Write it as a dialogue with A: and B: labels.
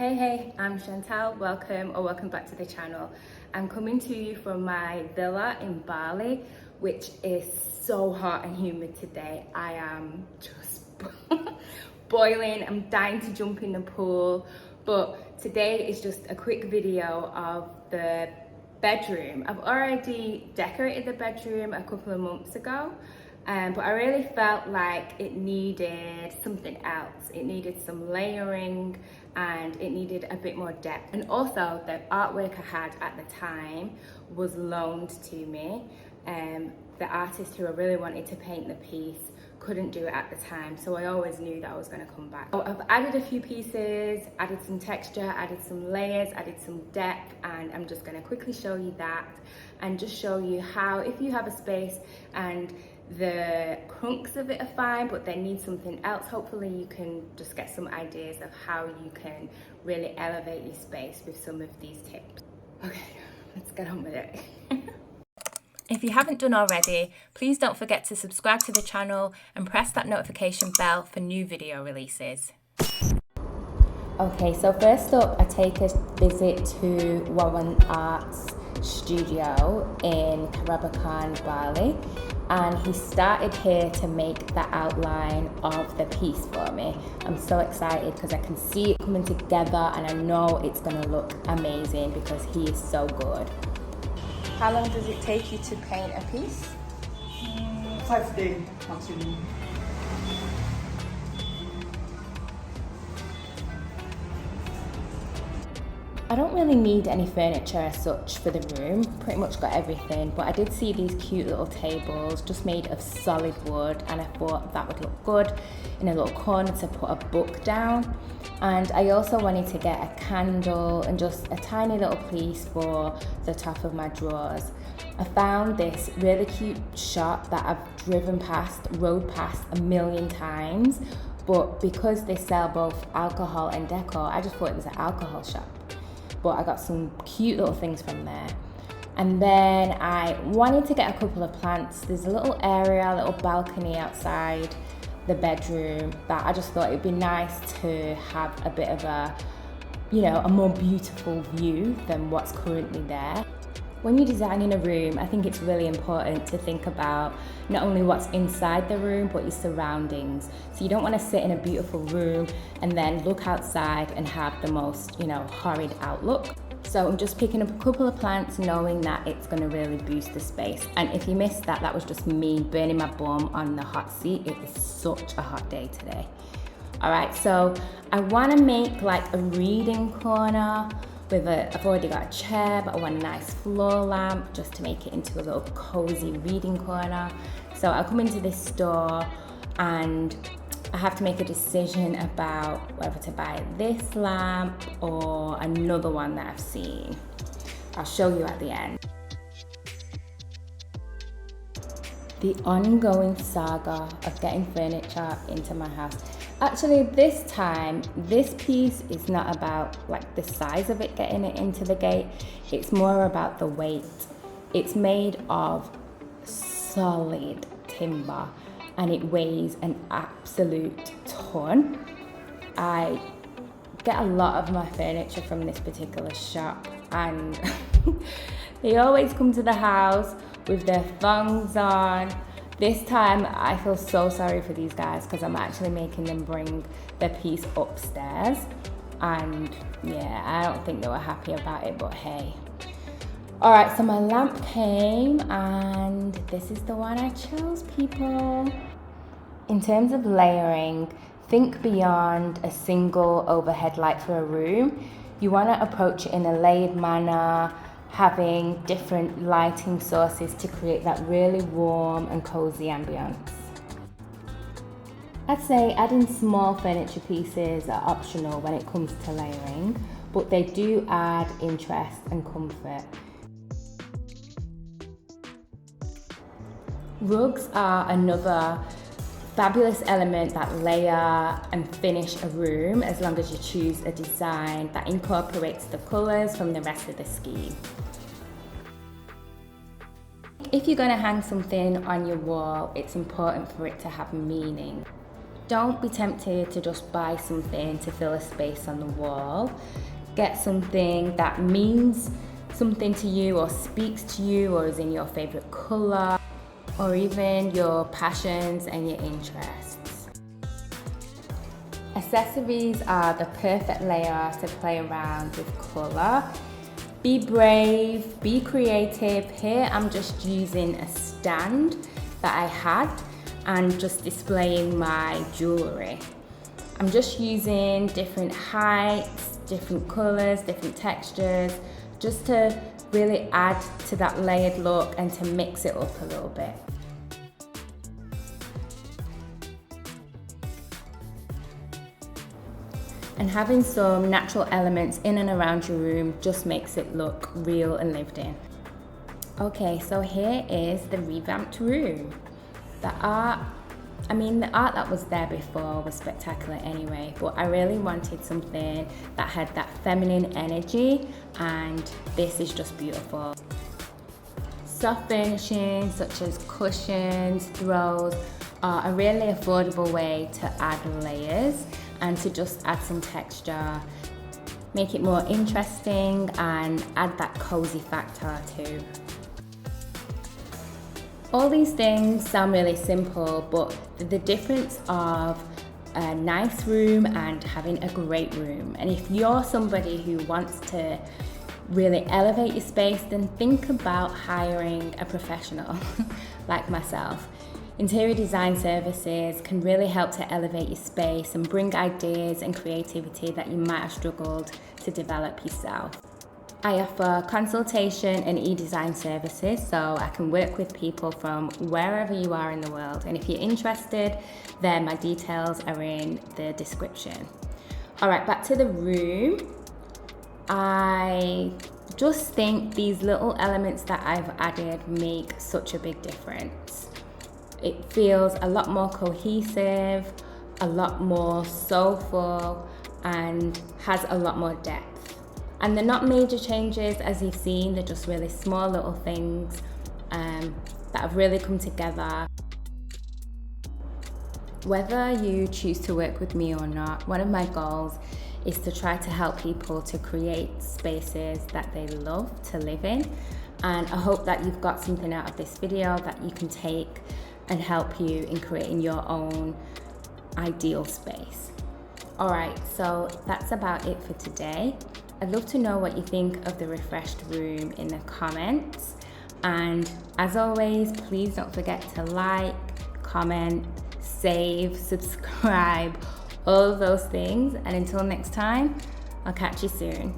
A: Hey, I'm Chantelle. Welcome back to the channel. I'm coming to you from my villa in Bali, which is so hot and humid today. I am just boiling. I'm dying to jump in the pool, but today is just a quick video of the bedroom. I've already decorated the bedroom a couple of months ago, but I really felt like it needed something else. It needed some layering and it needed a bit more depth. And also the artwork I had at the time was loaned to me. The artist who I really wanted to paint the piece couldn't do it at the time, so I always knew that I was going to come back. So I've added a few pieces, added some texture, added some layers, added some depth, and I'm just going to quickly show you that and just show you how, if you have a space and the crunks of it are fine but they need something else, hopefully you can just get some ideas of how you can really elevate your space with some of these tips. Okay, let's get on with it.
B: If you haven't done already, please don't forget to subscribe to the channel and press that notification bell for new video releases.
A: Okay, so first up, I take a visit to Warren Art's studio in Karabakan, Bali, and he started here to make the outline of the piece for me. I'm so excited because I can see it coming together and I know it's going to look amazing because he is so good. How long does it take you to paint a piece?
C: 5 days maximum.
A: I don't really need any furniture as such for the room, pretty much got everything, but I did see these cute little tables just made of solid wood and I thought that would look good in a little corner to put a book down. And I also wanted to get a candle and just a tiny little piece for the top of my drawers. I found this really cute shop that I've rode past a million times, but because they sell both alcohol and decor, I just thought it was an alcohol shop. But I got some cute little things from there. And then I wanted to get a couple of plants. There's a little area, a little balcony outside the bedroom that I just thought it'd be nice to have a bit of a, a more beautiful view than what's currently there. When you're designing a room, I think it's really important to think about not only what's inside the room, but your surroundings. So you don't want to sit in a beautiful room and then look outside and have the most, horrid outlook. So I'm just picking up a couple of plants knowing that it's going to really boost the space. And if you missed that, that was just me burning my bum on the hot seat. It is such a hot day today. All right, so I want to make like a reading corner. I've already got a chair, but I want a nice floor lamp just to make it into a little cozy reading corner. So I'll come into this store and I have to make a decision about whether to buy this lamp or another one that I've seen. I'll show you at the end. The ongoing saga of getting furniture into my house. Actually, this time, this piece is not about like the size of it getting it into the gate. It's more about the weight. It's made of solid timber and it weighs an absolute ton. I get a lot of my furniture from this particular shop and they always come to the house with their thongs on. This time I feel so sorry for these guys because I'm actually making them bring their piece upstairs, and yeah, I don't think they were happy about it, but hey. All right, so my lamp came and this is the one I chose, people. In terms of layering, think beyond a single overhead light for a room. You want to approach it in a layered manner, having different lighting sources to create that really warm and cozy ambience. I'd say adding small furniture pieces are optional when it comes to layering, but they do add interest and comfort. Rugs are another fabulous element that layer and finish a room as long as you choose a design that incorporates the colours from the rest of the scheme. If you're going to hang something on your wall, it's important for it to have meaning. Don't be tempted to just buy something to fill a space on the wall. Get something that means something to you or speaks to you or is in your favorite color or even your passions and your interests. Accessories are the perfect layer to play around with color. Be brave, be creative. Here I'm just using a stand that I had and just displaying my jewelry. I'm just using different heights, different colors, different textures, just to really add to that layered look and to mix it up a little bit. And having some natural elements in and around your room just makes it look real and lived in. Okay, so here is the revamped room. The art that was there before was spectacular anyway, but I really wanted something that had that feminine energy, and this is just beautiful. Soft furnishings such as cushions, throws are a really affordable way to add layers and to just add some texture, make it more interesting and add that cozy factor too. All these things sound really simple, but the difference of a nice room and having a great room. And if you're somebody who wants to really elevate your space, then think about hiring a professional like myself. Interior design services can really help to elevate your space and bring ideas and creativity that you might have struggled to develop yourself. I offer consultation and e-design services, so I can work with people from wherever you are in the world. And if you're interested, then my details are in the description. All right, back to the room. I just think these little elements that I've added make such a big difference. It feels a lot more cohesive, a lot more soulful, and has a lot more depth. And they're not major changes, as you've seen, they're just really small little things that have really come together. Whether you choose to work with me or not, one of my goals is to try to help people to create spaces that they love to live in. And I hope that you've got something out of this video that you can take and help you in creating your own ideal space. All right, so that's about it for today. I'd love to know what you think of the refreshed room in the comments. And as always, please don't forget to like, comment, save, subscribe, all of those things. And until next time, I'll catch you soon.